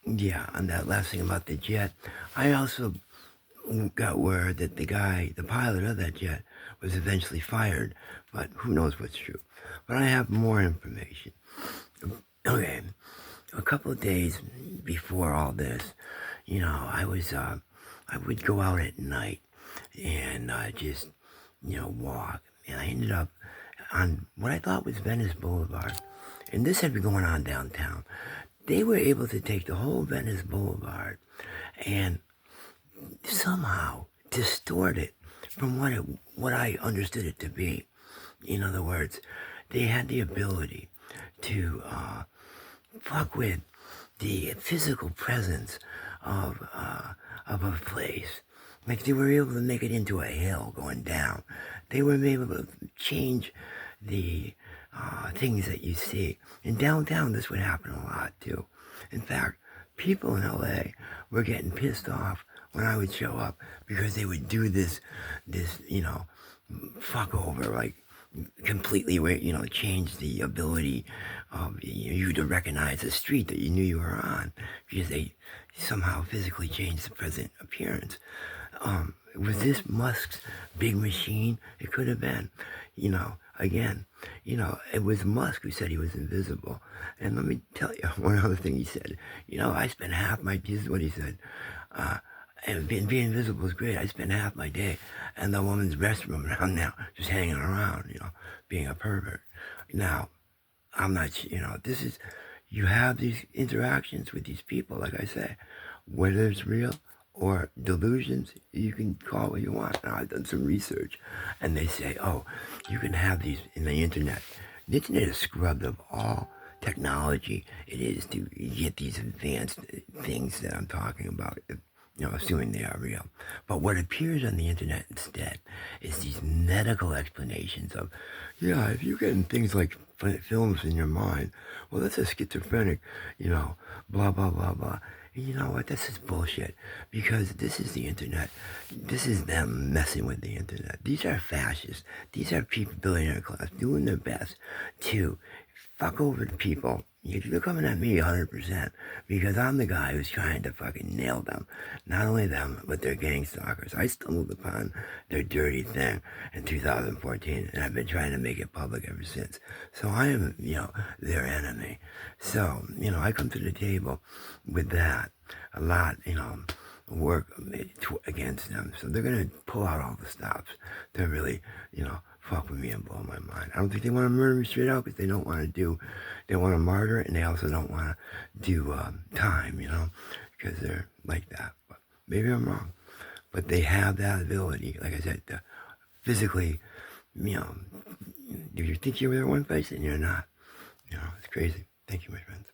Yeah, on that last thing about the jet, I also got word that the pilot of that jet, was eventually fired, but who knows what's true. But I have more information. Okay, a couple of days before all this, I would go out at night and just, walk. And I ended up on what I thought was Venice Boulevard. And this had been going on downtown. They were able to take the whole Venice Boulevard and somehow distort it from what I understood it to be. In other words, they had the ability to fuck with the physical presence of a place. Like they were able to make it into a hill going down. They were able to change the things that you see. In downtown, this would happen a lot too. In fact, people in LA were getting pissed off when I would show up because they would do this, fuck over, like completely, change the ability of you to recognize the street that you knew you were on because they somehow physically changed the present appearance. Was this Musk's big machine? It could have been, again, it was Musk who said he was invisible. And let me tell you one other thing he said. I spent this is what he said. And being invisible is great. I spend half my day in the woman's restroom around now, just hanging around, being a pervert. Now, I'm not, you have these interactions with these people, like I say, whether it's real or delusions, you can call it what you want. Now, I've done some research, and they say, oh, you can have these in the internet. The internet is scrubbed of all technology it is to get these advanced things that I'm talking about, assuming they are real. But what appears on the internet instead is these medical explanations of, yeah, if you're getting things like films in your mind, well, that's a schizophrenic, blah, blah, blah, blah. And you know what? This is bullshit because this is the internet. This is them messing with the internet. These are fascists. These are people, billionaire class, doing their best to fuck over the people. You're coming at me 100% because I'm the guy who's trying to fucking nail them. Not only them, but their gangstalkers. I stumbled upon their dirty thing in 2014, and I've been trying to make it public ever since. So I am, their enemy. So, I come to the table with that a lot, work against them. So they're going to pull out all the stops. They're really, fuck with me and blow my mind. I don't think they want to murder me straight out because they don't want to martyr it, and they also don't want to do time, because they're like that. But maybe I'm wrong. But they have that ability, like I said, to physically, you think you're there one place and you're not. It's crazy. Thank you, my friends.